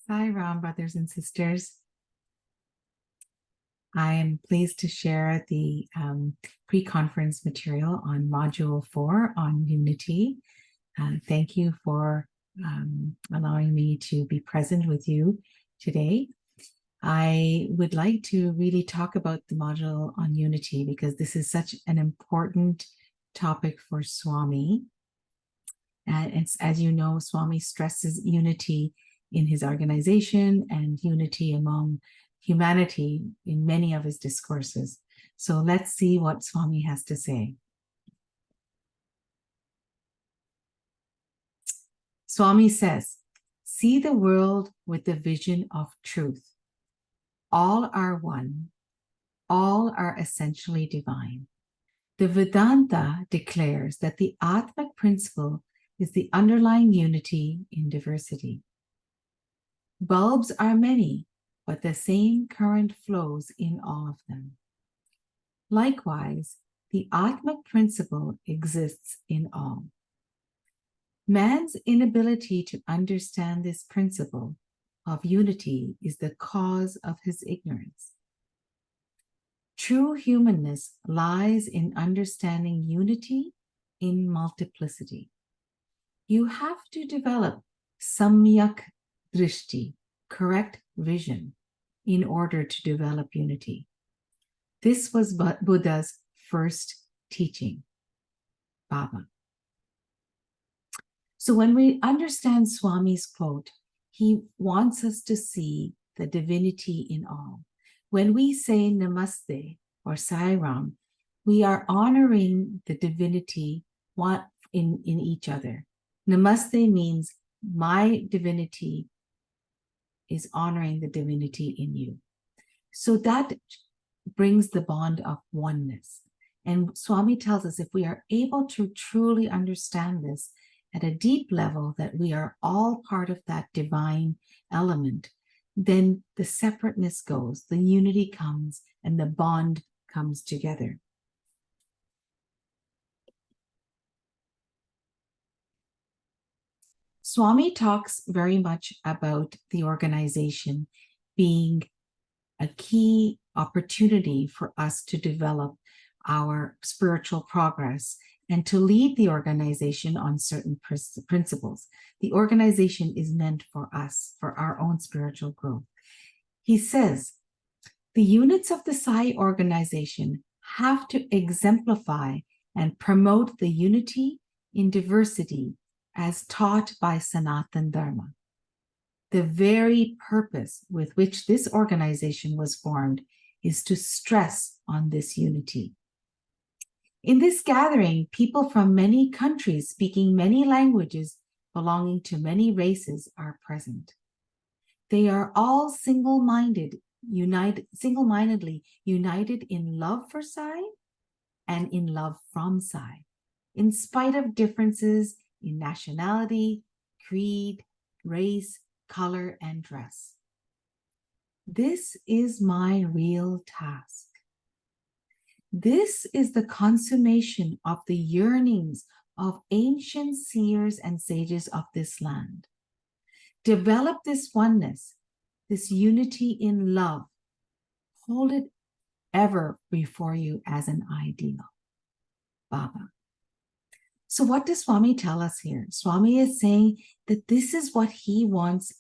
Sai Ram, brothers and sisters. I am pleased to share the pre-conference material on Module 4 on Unity. Thank you for allowing me to be present with you today. I would like to really talk about the module on Unity because this is such an important topic for Swami. And as you know, Swami stresses unity in his organization and unity among humanity in many of his discourses. So let's see what Swami has to say. Swami says, see the world with the vision of truth. All are one. All are essentially divine. The Vedanta declares that the Atmic principle is the underlying unity in diversity. Bulbs are many, but the same current flows in all of them. Likewise, the Atmic principle exists in all. Man's inability to understand this principle of unity is the cause of his ignorance. True humanness lies in understanding unity in multiplicity. You have to develop samyak drishti, correct vision, in order to develop unity. This was Buddha's first teaching, Baba. So when we understand Swami's quote, he wants us to see the divinity in all. When we say Namaste or Sai Ram, we are honoring the divinity in each other. Namaste means my divinity is honoring the divinity in you. So that brings the bond of oneness. And Swami tells us if we are able to truly understand this at a deep level, that we are all part of that divine element, then the separateness goes, the unity comes, and the bond comes together. Swami talks very much about the organization being a key opportunity for us to develop our spiritual progress and to lead the organization on certain principles. The organization is meant for us, for our own spiritual growth. He says, the units of the Sai organization have to exemplify and promote the unity in diversity as taught by Sanatana Dharma. The very purpose with which this organization was formed is to stress on this unity. In this gathering, people from many countries speaking many languages, belonging to many races, are present. They are all single-mindedly united in love for Sai and in love from Sai, in spite of differences in nationality, creed, race, color, and dress. This is my real task. This is the consummation of the yearnings of ancient seers and sages of this land. Develop this oneness, this unity in love. Hold it ever before you as an ideal. Baba. So what does Swami tell us here? Swami is saying that this is what he wants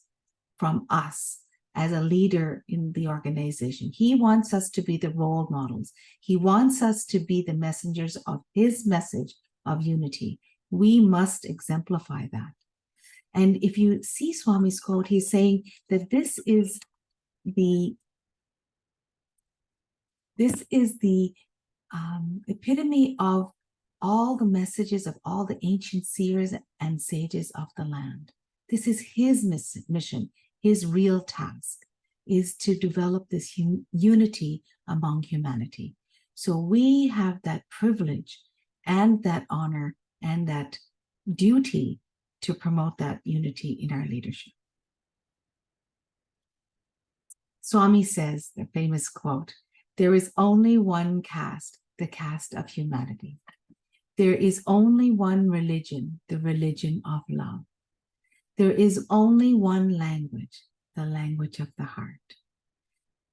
from us as a leader in the organization. He wants us to be the role models. He wants us to be the messengers of his message of unity. We must exemplify that. And if you see Swami's quote, he's saying that this is the epitome of all the messages of all the ancient seers and sages of the land. This is his mission. His real task is to develop this unity among humanity. So we have that privilege and that honor and that duty to promote that unity in our leadership. Swami says, the famous quote, there is only one caste, the caste of humanity. There is only one religion, the religion of love. There is only one language, the language of the heart.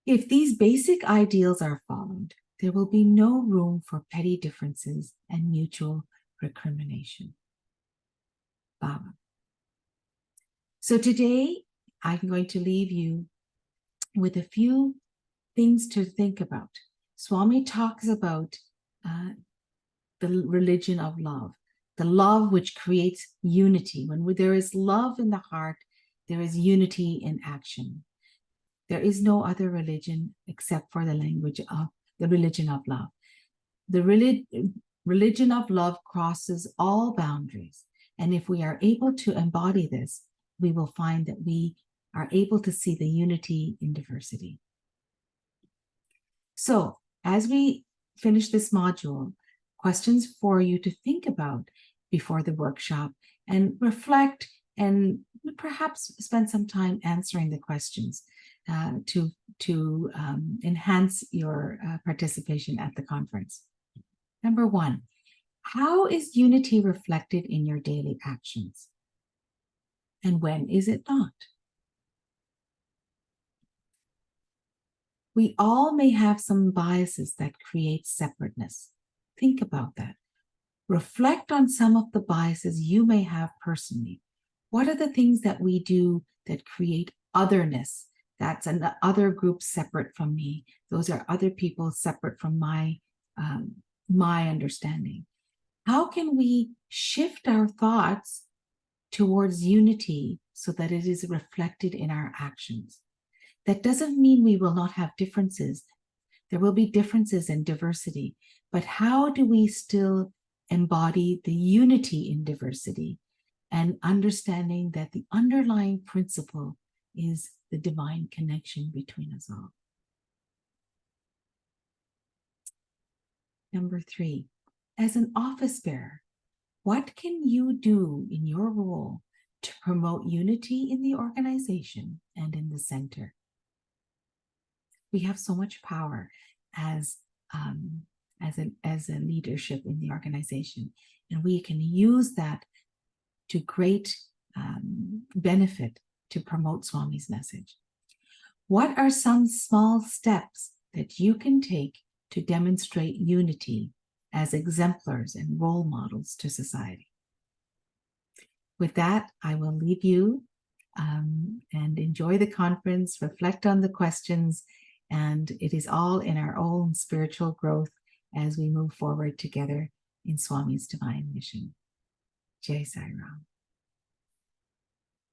If these basic ideals are followed, there will be no room for petty differences and mutual recrimination. Baba. So today, I'm going to leave you with a few things to think about. Swami talks about the religion of love, the love which creates unity. When there is love in the heart, there is unity in action. There is no other religion except for the language of the religion of love. The religion of love crosses all boundaries. And if we are able to embody this, we will find that we are able to see the unity in diversity. So as we finish this module, questions for you to think about before the workshop and reflect and perhaps spend some time answering the questions to enhance your participation at the conference. Number one, how is unity reflected in your daily actions? And when is it not? We all may have some biases that create separateness. Think about that. Reflect on some of the biases you may have personally. What are the things that we do that create otherness? That's an other group separate from me. Those are other people separate from my understanding. How can we shift our thoughts towards unity so that it is reflected in our actions? That doesn't mean we will not have differences. There will be differences and diversity, but how do we still embody the unity in diversity and understanding that the underlying principle is the divine connection between us all? Number three, as an office bearer, what can you do in your role to promote unity in the organization and in the center? We have so much power as a leadership in the organization, and we can use that to great benefit to promote Swami's message. What are some small steps that you can take to demonstrate unity as exemplars and role models to society? With that, I will leave you and enjoy the conference, reflect on the questions, and it is all in our own spiritual growth as we move forward together in Swami's divine mission. Jai Sai Ram.